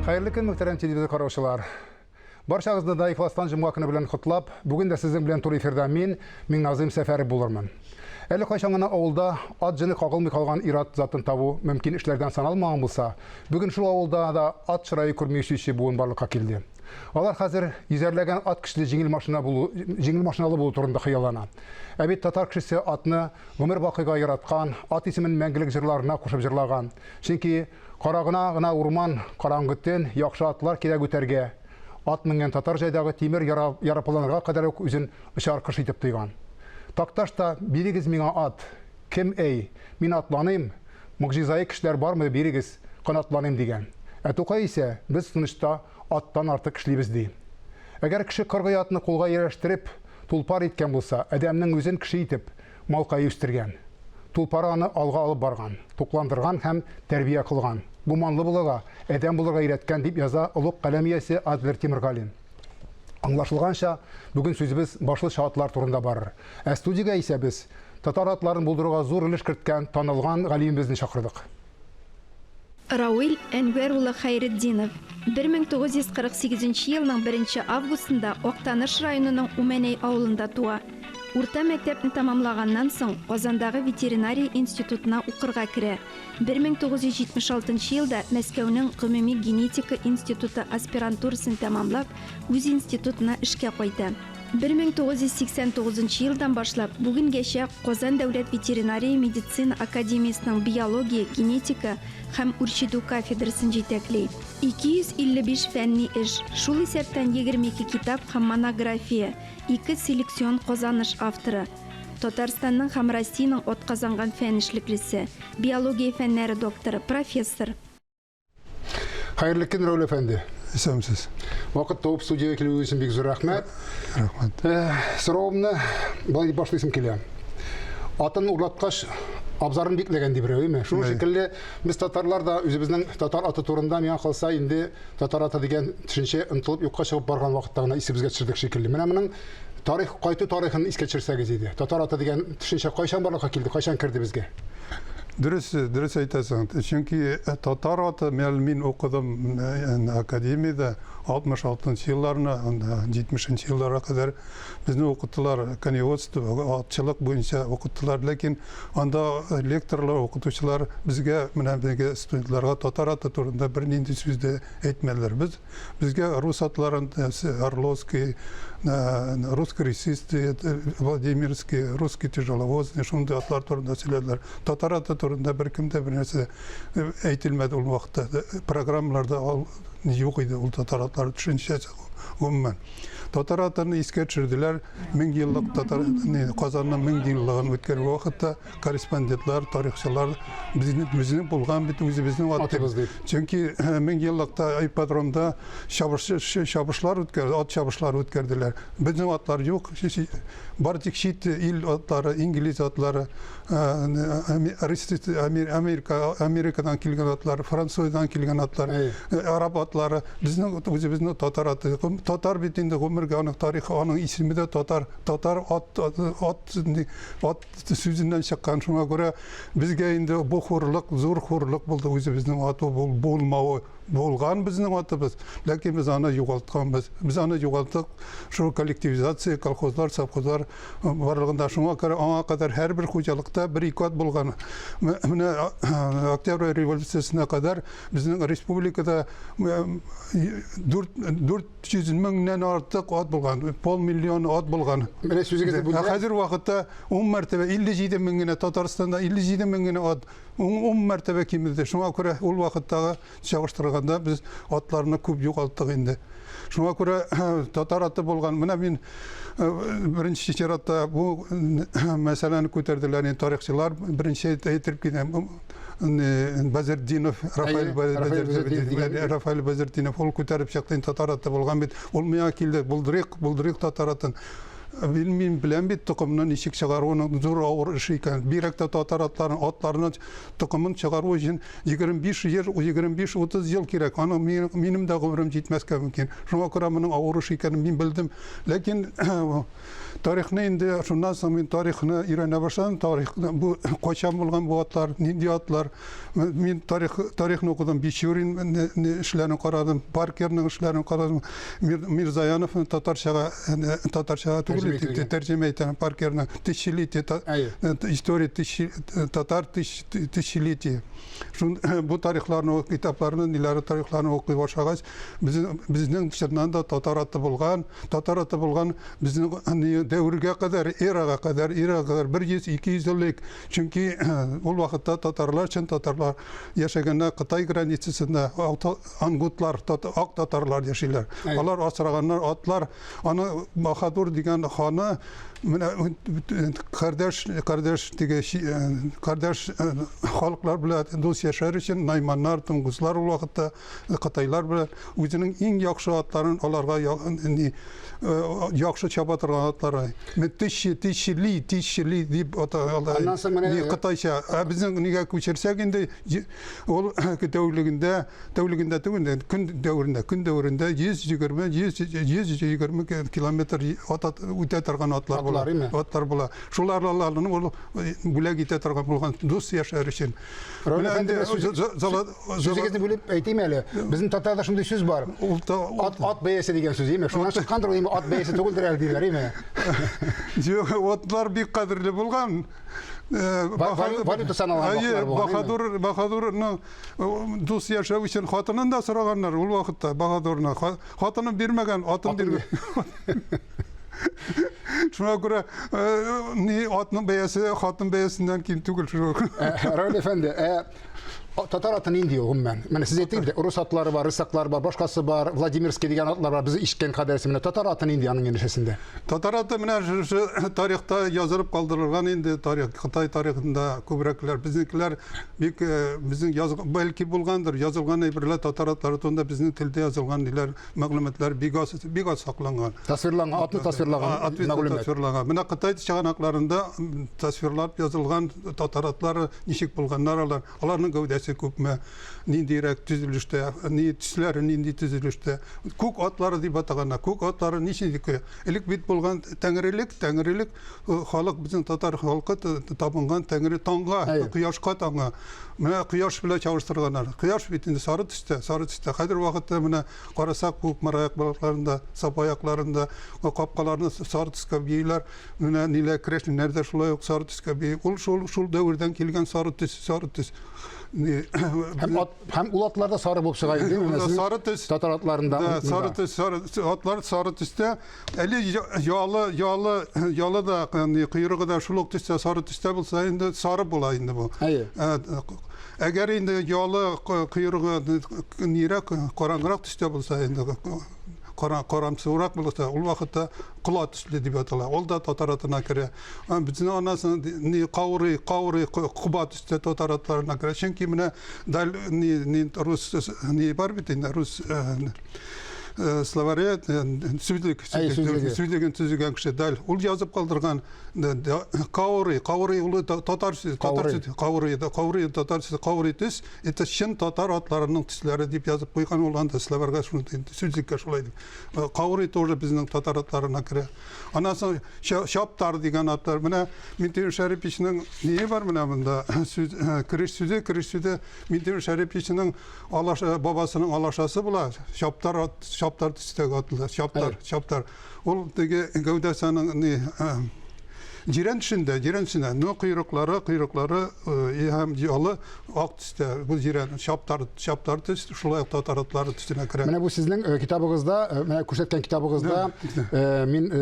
Hayırlı gün muhterem televizyon karşılar. Barşağızda da İhlas'tan Cuma günü bilen kutlap, bugün de sizin bilen tur efirde min Nazım Seferi bulurman. Әлі қайшаңына ауылда ат жыны қағылмай қалған ират затын табу мүмкін ішлерден саналмаған болса, бүгін шыл ауылда да ат шырайы көрмейші буын барлыққа келді. Алар қазір езерлеген ат кішілі жеңіл машиналы болу турында қиялана. Әбет татар кішісі атны ғұмыр бақыға яратқан, ат есімін мәңгілік жырларына қошып жырлаған. Чөнки қарағына ғына урман қараңғыттен яқшы атлар керек өтерге. Ат мінген татар жайдағы темір ярапыланырға қадар өзін ұшар қыш етіп тыйған. Тақташта берегіз меңа ат, кем әй, мен атланым, мұғжизайы кішілер бар ма берегіз, қанатланым деген. Әтуқа есе, біз сынышта аттан артық кішілейбіз дей. Әгер кіші қырғай атыны қолға ерештіріп, тұлпар еткен болса, әдәмнің өзін кіші етіп, малқайы үстірген. Тұлпары аны алға алып барған, тоқландырған һәм тәрбие қылған. Бұманлы бұлыға, әдәм бұлыға ереткен деп яза ұлық қаламиясы Адлер Темірғалин. Аңлашылғанша, бүгін сөзіміз башлы шатлар турында барыр. Студияға ise біз татар атларын булдыруга зур үлеш керткен танылған галимбезне шақырдық. Рауил Әнвер улы Хайретдинов 1948 елның 1 августында Оқтаныш районының Үмәней ауылында туа. Урта мәктәпне тамамлаганнан соң Казандағы ветеринария институтына укырга керә. 1976 елда Мәскәүнең Гомуми генетика институты аспирантурасын тамамлап, үз институтына эшкә кайта. 1989 елдан башлап, бүгенгәчә Казан дәүләт ветеринария медицина академиясының биология, генетика һәм үрчетү кафедрасын җитәкли. 255 фәнни эш, шул исәптән 22 китап һәм монография, 2 селекцион казаныш авторы. Татарстанның һәм Россиянең атказанган фән эшлеклесе, биология фәннәре докторы, профессор. Хайырлы көн Рәүл әфәнде. Исәмсез. Вакыт тауып студияга килү өчен бик зур рәхмәт. Рәхмәт. Соравымны былай дип башлыйсым килә. Атын урлаткач абзарын бикләгән дип берәүме? Шуның шикелле без татарлар да үзебезнең татар аты турында миңа калса инде татар аты дигән төшенчә ынтылып юкка чыгып барган вакытта гына исебезгә төшердек шикелле. Менә моның тарих кайту тарихын искә төшерсәгез иде. Татар аты дигән төшенчә кайчан барлыкка килде, кайчан кирде безгә? Дөрес әйтәсең. Чөнки татар аты мин укыдым академиядә 66 елларына, 70 елларга кадәр безне укыттылар, коневодство, атчылык буенча укыттылар, ләкин анда лекторлар, укытучылар безгә менә безгә студентларга татар аты турында бер нинди сүз дә әйтмәделәр. Безгә рус атларын Орловский, русский ресисты, Владимирский, русский тяжеловозный, шундый атлар турында сөйләделәр. Татар аты турында беркем дә бер нәрсә әйтелмәде ул вакытта. Программаларда юк иде ул татар атлары төшенчәсе гомумән. Татар атын искә төшерделәр. 1000 еллык татар Казанның 1000 еллыгын үткән вакытта корреспондентлар, тарихчылар безнең булган бит үзебезнең атыбыз дип. Чөнки 1000 еллыкта ипподромда чабышлар үткәрде, ат чабышлары үткәрделәр. Безнең атлар юк. Бар тик чит ил атлары, инглиз атлары, Америкадан килгән атлар, Франциядан килгән атлар, араб атлары, безнең үзебезнең татар аты. Татар бит инде гомергә аның тарихы, аның исеме дә татар ат сүзеннән чыккан. Шуңа күрә безгә инде бу хурлык, зур хурлык булды үзебезнең аты булмавы. Болған біздің атыбыз, ләкин біз аны юғалтқанбыз. Біз аны юғалттық, шул коллективизация, колхозлар, совхозлар барлығында. Шуңа аңа кадар һәр бер хуҗалыкта бер-ике ат булган. Менә Октябрь революциясына кадар безнең республикада 400 меңнән артык ат булган, 500 миллион ат булган. Менә сүзегезне бүлдерә. Хәзер вакытта 10 мәртәбә 57 мең генә Татарстанда 57 мең генә ат 10 мәртәбә кимеде. Шуңа күрә ул вакыттагы чагыштырганда biz атларны күп югалттык инде. Шуңа күрә татар аты булган. Менә мин беренче чиратта бу мәсьәләне күтәрделәр, тарихчылар беренче әйтеп китә. Базердинов, Рафаэль Базердинов ул күтәреп чыкты, татар аты булган бит. Ул миңа килде, булдырык татар атын. Bilmem bilen bir tokumdan işik çıgaruunun zor ağır işi eken. Birekte tatar atlarının tokumun çıgaruu için 25 yıl kirek. Ana benim de ömrüm yetmezken mümkün. Şuna göre bunun ağır işi eken ben bildim. Lakin tarihine indi şundan sonra ben tarihine öğrene başladım. Tarihine bu koçan bulgan bu atlar, nindi atlar. Ben tarihini okudum. Biçiyor'un işlerini karadım. Parker'in işlerini karadım. Mirzayanov'un Tatarçağa tercüme eden Parker'in tişiliti, история Tatar tişiliti. Bu tarihlerini, kitaplarının ileri tarihlerini okuy başlayacağız. Bizden dışarıdan da Tatar atı bulgan bizden devrige kadar, eraga kadar 100-200 yıllık. Çünkü o vakitte Tatarlar için Tatarlar yaşayanlar Kıtay granitsisinde Angutlar, Ak Tatarlar yaşıyorlar. Onlar asraganlar, atlar, ana Bahadur diyen hanı kardeş halklar bile dost yaşar için Naymanlar, Tunguzlar o vakitte Kıtaylar bile özünün en yakşı atların onlarga yakşı çabatırgan atlara. Tişili deyip Kıtayça. Bizim nige köçersek indi ol devletinde gün devrinde 120 kilometre öte targan atlar bular. Atlar bular. Şularlarını bule gite targan bulgan dost yaşar için. Sözünüzü bölüp aytayım hele. Bizim Tatarda şunday söz var. At beyesi degan söz değil mi? Şundan çıkandır değil mi? At beyesi tögüldür el deyirler değil mi? Atlar bir kadırlı bulgan. Valuta sanalan vaklar Bahadur'un dost yaşağı için hatının da soraganlar ol vakitte Bahadur'una. Hatını birmegen, atın birmegen. Şuna göre atın beyesi, hatın beyesinden kim tügül şu. Raul Efendi, Tatar atını indi yoğum ben. Yani siz ettiğiniz gibi Rus atları var, Rısaklar var, başkası var, Vladimirski diyen atlar var, bizi işken kadersi. Tatar atını indi yanın genişesinde. Tatar atı şu tarihte yazılıp kaldırılgan indi tarih, Kıtay tarihinde kübrekler, bizimkiler bizim belki bulgandır, yazılgan birler Tatar atları tonda bizim tilde yazılgan diler, mağlumatlar bigas saklangan. Tasvirlangan, atını tasvirlangan mağlumat. Tasvirlangan. Buna Kıtay çıganaklarında tasvirler yazılgan Tatar atları nişik bulganlar alar. Alarının gövdesi köpme, ni direkt tüzülüşte, ni tüsleri nindi tüzülüşte. Kuk atları diye batagana, kuk atları niçin dikiyor? Elik bit bulgan tengrilik, halk bizim Tatar halkı tapıngan tengri tanga, kıyaşka tanga. Mene kıyaş bile çalıştırganlar. Kıyaş bitinde sarı tüste. Hayır vakitte mene karasak kuk marayak balıklarında, sap ayaklarında, kapkalarında sarı tüske biyler, mene nile kreşli nerede şula yok sarı tüske biyi. Ol şul devirden kelgen sarı tüs. Hem ulatlarda sarı bolup çıkaydı değil mi? Sarı tüs. Tatar atlarında. Atlar sarı tüste. Eli yağlı da kıyırığı da şuluk tüste sarı tüste bulsa indi sarı bulaydı bu. Hayır. Eğer indi yağlı kıyırığı nire karanlık tüste bulsa indi karamsırak bulsa o vakitte kula tüslü diye atalar. Ol da Tatar atına göre. Bizim anasını kavri kuba tüste Tatar atlarına göre. Çünkü mine dal Rus var bitinde Rus Slovariya Südlüğün tüzügen kişi dal. Ol yazıp kaldırgan kavri ulu Tatar tüs. Ete şin Tatar atlarının tüsleri deyip yazıp koygan olan da Slovarga şunu Südlük'e şulaydı. Kavri тоже bizden Tatar atlarına göre. Anası şaptar diyen atlar. Mine Mintir Şerif içinin neyi var mine bunda? Kiriş süde Mintir Şerif içinin babasının alaşası bula. Şaptar tüstek attılar. Şaptar. Ol dege gövdesinin Jiren içinde ne kuyrukları hem yolu ak tüste bu jiren şaptar tüste şulay Tatar atları tüstüne kire. Mene bu sizin kitabınızda, mene kursetken kitabınızda min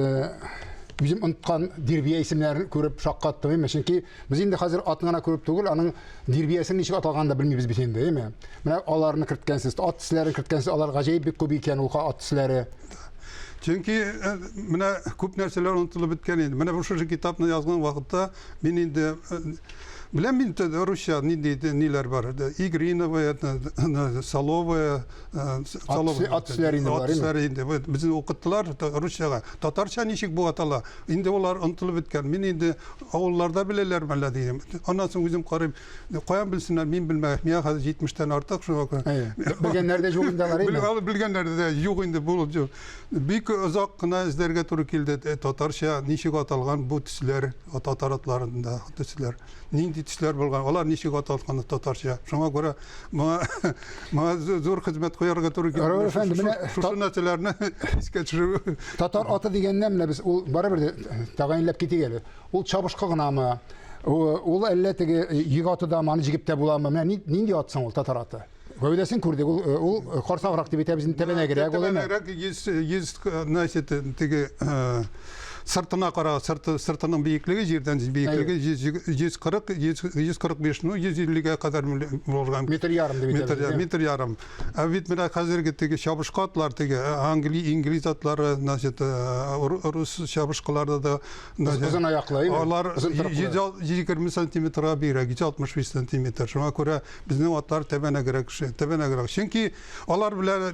bizim unutkan dirbiye isimlerini görüp şakkattım değil mi? Çünkü biz indi hazır atına görüp tugul, onun dirbiyesinin içi atılgan da bilmiyoruz bitinde değil mi? Mene alarını kırtkensiz, at tüsleri kırtkensiz, alar gacayip bir köp iken o at tüsleri. Çünkü mene köp nerseler unutulup bitken indi. Mene bu şu kitapını yazgan vakitte ben indi Білем мен Rusya neler var? Игриновая, Соловая, At üstlerinde var, değil mi? Bizi okuttular Rusya'ga. Tatarça nişik bu atala. Indi onlar unutulup bitken. Men indi avullarda bileler mele diyeyim. Ondan sonra bizim karım koyan bilsinler, men bilmem. Men hazır 70'ten artık şu vakit. Bilgenlerde yok indalar, değil mi? Bilgenlerde de yok indi bu. Büyük uzak kına izlerge turu kildi. Tatarça nişik atalgan bu tüsler, Tatar atlarında tüsler. Nindi tüsler bulgan. Onlar nişik atalgan Tatarça. Şuna göre ma zor hizmet koyarga turu kildi. Şu netilerini iskeçirip. Tatar atı degenden bile biz barabir de tagayinlep kiti geli. Ol çabışkı gına mı? Ol elle tege yig atı da mani jigipte bulanma. Nindi atsan ol Tatar atı? Gövdesin kurdik. Ol korsa bıraktı bizin tebene gerek ol eme. Yüz nasıl tege sırtına kara, sırtının büyüklüğü yerden büyüklüğü 145 nu 150'ye kadar olgan. Metre yarım de Metre yarım. Evet, mira hazırki tege şabışkatlar tege İngiliz atları nasıl Rus şabışkalarda da uzun ayaklı, değil mi? Onlar 120 santimetre bir, 65 santimetre. Şuna göre bizim atlar tebene gerek. Çünkü onlar bile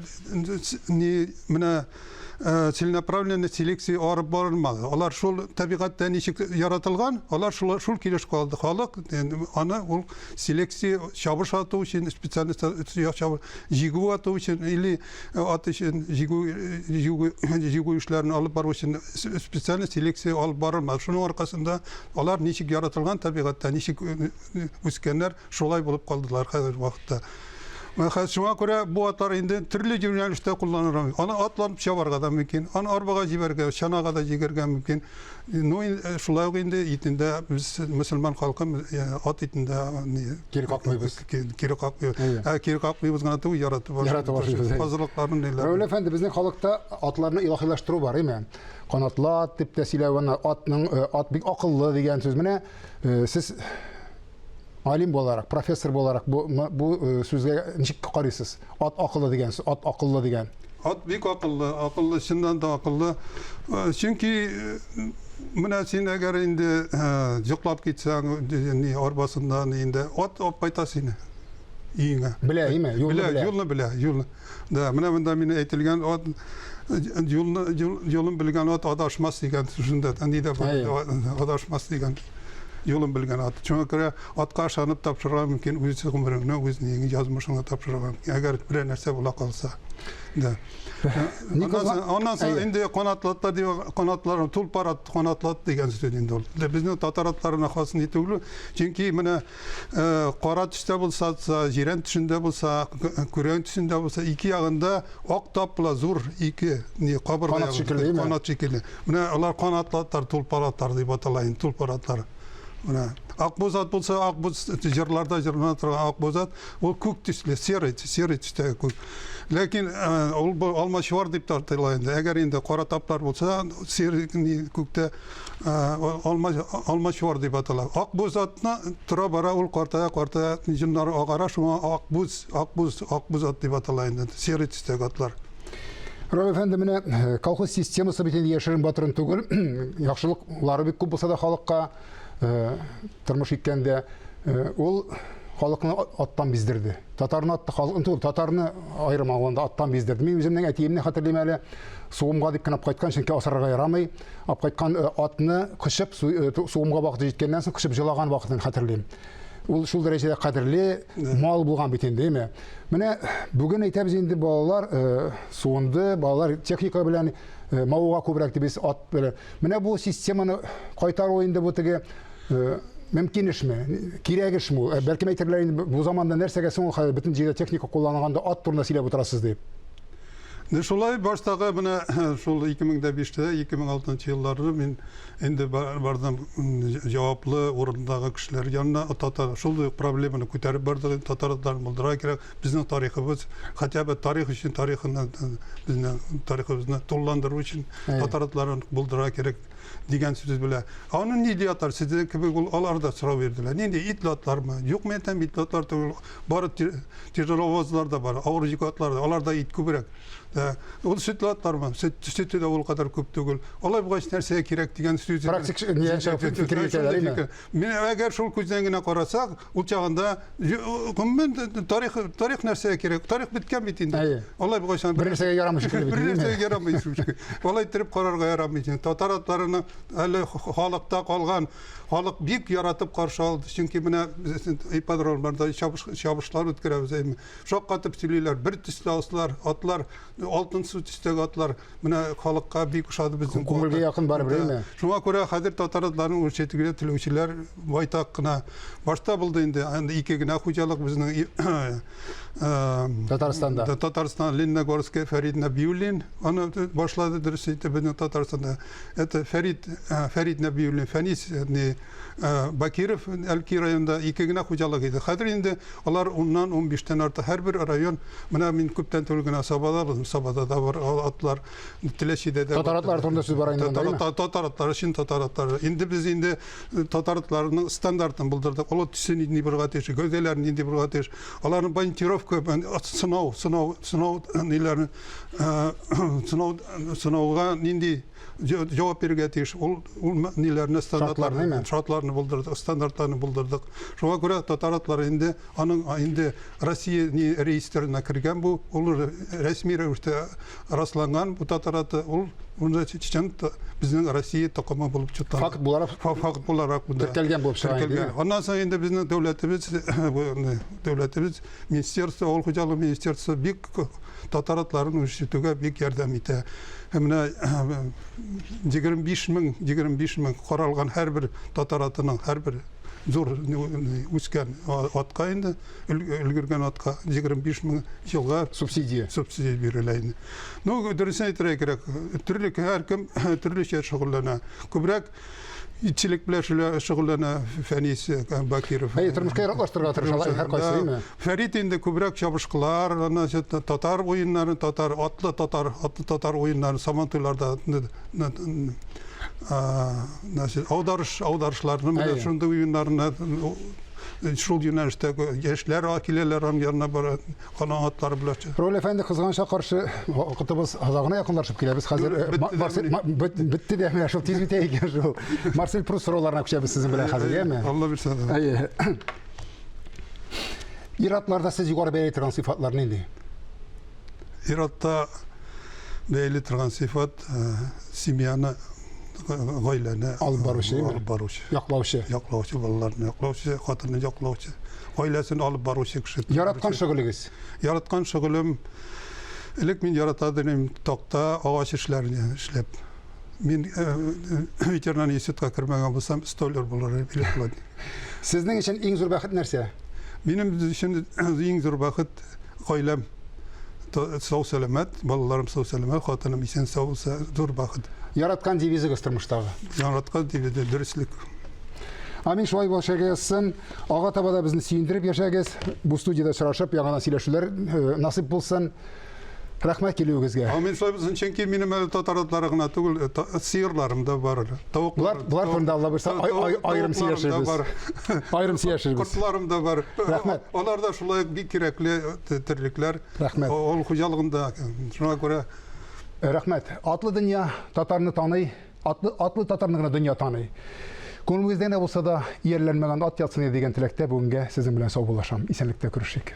целенаправленный селекция арып барылмады. Олар шул табиғатта ничек яратылған, олар шул килеш калды. Халық аны ул селекция шабыш ату өчен специально жигу ату өчен или ат өчен жигу эшләрен алып бару өчен специально селекция алып барылмады. Шуның аркасында олар ничек яратылган табиғатта ничек үскәннәр шулай булып калдылар хәзер вакытта. Şuna göre bu atlar indi türlü yönelişte kullanılır. Ana atlanıp şavarga da mümkün, ana arbaga jiberge, şanaga da jigerge mümkün. Şulay indi itinde biz Müslüman halkım at itinde geri kalkmıyoruz. Geri kalkmıyoruz gana da yaratıp hazırlıklarını neler. Öyle efendi bizning halkta atlarını ilahilaştırу var, değil mi? Kanatlı at dip de silahına at bir akıllı degen söz mene siz alim olarak, profesör olarak bu sözge nişik qaraysiz? At akıllı degen, at akıllı degen. At büyük akıllı, şundan da akıllı. Çünkü mına sen eğer indi jıklap gitsen, orbasından indi, at apayta seni. İyine. Bile, iyi mi? Yolunu bile. Da, mına beni eğitilgen at, yolun bilgen at adaşmaz degen, şundan, andi de adaşmaz degen. Yolun bilgen at. Çünkü at karşılanıp tapşırgan mümkün, özü ömrüne, özünün yazmışına tapşırgan. Eğer bir nerse bula kalsa. Ondan sonra indi kanatlarını tulparat kanatlat degen söyledi oldu. Bizning Tatar atlarına xasın etuglu. Çünkü mene qara tüşte bulsa, jiren tüşünde bulsa, küren tüşünde bulsa iki yağında ok tapla zur iki kabarga kanat şekilli. Mene onlar kanatlatlar tulparatlar diye atalayın tulparatlar. Akbozat bulsa akboz jırlarda jırına turgan akbozat o көк tüslü seri tüste көк. Lakin alma şuvar dip tartılıydı. Eğer indi qara taplar bulsa seri көкte alma şuvar dip atalar. Akbozatna tura bara ul qartaya jınları agara şuna akbozat dip atalaydı. Seri tüste atlar. Rol efendimine kolxoz sistemасы битен яшерин батырын түгел. Яхшылыклары бик күп булса да халыкка тормыш иткәндә ул халыкны аттан биздерде. Татарны атты халыкны татарны айрым алганда аттан биздерде. Мин үземнең әтиемне хәтерлим әле. Сугымга дип кенә кайткан, чөнки асарга ярамый. Ап кайткан атны кышып сугымга вакыты җиткәннән соң кышып җылаган вакытын хәтерлим. Ул шул дәрәҗәдә кадерле мал булган бит инде, әйме. Менә бүген әйтәбез инде балалар суынды, балалар техника белән мауга күбрәк дибез ат белән. Менә бу системаны кайтару инде бу теге мөмкин эшме, кирәк эшме? Бәлки әйтерләр инде бу заманда нәрсәгә соң ул бөтен җирдә техника кулланганда ат турында сөйләп утырасыз дип. Şolay baştagı buna şol 2005'te 2006 yıllarda men endi bardım cevaplı orundagı kişiler yanına Tatar şol problemini ko'tarib bardı Tatarlar buldıra kerak bizning tariximiz hatta tarix için tarixini bizning tariximizni to'llandırу için Tatarlarni buldıra kerak degan so'z bilan. Onun idiotar sizde kebek ular da so'rab berdilar. Endi itlatlarmi? Yo'q, men ham itlatlar tugul. Bor tirovozlar da bor, og'ir yukatlar da, ularda it ko'proq. Ol sütlatlarmi? Sütü de ol kadar köp tugul. Olay bu narsega kerak degan so'z. Praktik fikir yetadilarmi? Men agar shul ko'zdan gina qarasak, u chog'ida tarix narsaga kerak. Tarix bitgan bitindi. Olay bu bir narsaga yaramaydi. Bir narsaga yaramaydi. Olay tirib qararga yaramaydi. Tatar atlarini hali xalqda qolgan xalq bek yaratib qarshi oldi. Chunki mana ipodromlarda shabishlar o'tkazamiz. Shoqqatib söyleyler, bir tislaslar, atlar, oltin suv tisdagi atlar mana xalqqa bek ushadi bizning. Ko'ngilga yaqin baribir. Shunga ko'ra hozir tatar atlarning o'rchetiga tiluvchilar boytaqgina boshda bo'ldi endi. Endi ikkigina xo'jalik bizning Tataristonda. Tatariston Лениногорская Farid Nabiullin onu başladı dersiydi benim Tataristan'da. Это Farid Nabiullin Fanis Bakirov Elki rayonunda ikkigina xo'jalik edi. Hozir endi ular ondan 15 artıq her bir rayon mana men ko'pdan to'lgina Sabada da var atlar Tileşide de. Tataratlar turunda siz barayın değil mi? Tataratlar için tataratlar. Endi biz endi tataratlarning standartını bildirdik. Ular tüsün indi bir qateş, gözelerin indi bir qateş. Onların bantirovka sınav nelerini sınavga indi cevap bergetiş ol nelerine şartlarını bildirdik, standartlarını bildirdik. Şuna göre tataratlar indi indi Rossiya reyestrine kirgen bu olur resmi ravishda rastlangan bu tataratı Onda çiçen bizning Rossiya to'qimi bo'lib chiqdi. Faqat bo'larak bunda tirkalgan bo'lib chiqadi. Ondan sonra endi bizning devletimiz ministerstvo, ol xo'jalik ministerstvo bek tataratlarni o'situga bek yordam etdi. Mana 25 ming qaralgan har bir tataratning har bir zo'r o'sgan otqa endi ulgurgan otqa 25 ming yilga subsidiya beriladi. No, dürüst aytrak her kim turlicha shug'ullanadi. Ko'proq itchilik bilan shug'ullana Fanis Bakirov. Turmushga yaroqlashtirishga tirishadi har qaysi deymi? Farid endi ko'proq shabishqilar, tatar o'yinlari, atlı tatar o'yinlari samantoylarda avdarışlarını bile şunda oyunlarına şul yönelişte gençler akileler'in yanına bara kanaatları bile. Rol efendi kızgança karşı kıtımız hazagına yakınlaşıp geliriz. Hazır bitti de mi? Şu tiz biteyken şu. Marcel Proust sorularına kuşabiliriz sizin bile hazır değil mi? Allah bilsin. İratlarda siz yukarı belirli turgan sıfatlar neydi? İratta belirli turgan sıfat simyanı Gaylana alıp barışı. Yaklavışı ballarını yaklavışı, xatını yaklavışı. Gaylesini alıp barışı kişi. Yaratkan şögülüğüz? Yaratkan şögülüm, ilk min yaratadım tokta ağaç işlerini işlep. Min veterinan institutga kirmegen bolsam stoller bolar bilet. Sizning için eng zo'r baxt narsa? Benim için eng zo'r baxt gaylem sağ selamet, balalarım sağ selamet, xatınım isen sağ olsa zo'r baxt. Yaratkan devizi turmuşdağı. Yaratkan devizi dürüstlük. Amin şolay bolşagızsın. Ağa tabada bizni suyundirip yaşagız. Bu studiyada çırashıp yağadan sileşüler nasip bulsun. Rahmet kelüğünüzge. Amin şolay bolsun. Çünkü benim tataratlarına tugul sıyırlarım da var. Bular turunda Allah bilsa ayrım sileşiriz. Ayrım sileşiriz. Kurtlarım da var. Rahmet. Onlar da şolay bir kerekli tirlikler. Rahmet. Ol xo'jaligında şuna göre Rahmet. Atlı dünya Tatarını tanıy, atlı Tatarını dünya tanıy. Konumuzda ne olsa da yerlenmegen at yatsın diyen tilekte bugün sizin bilen sağ bulaşam. İsenlikte görüşürüz.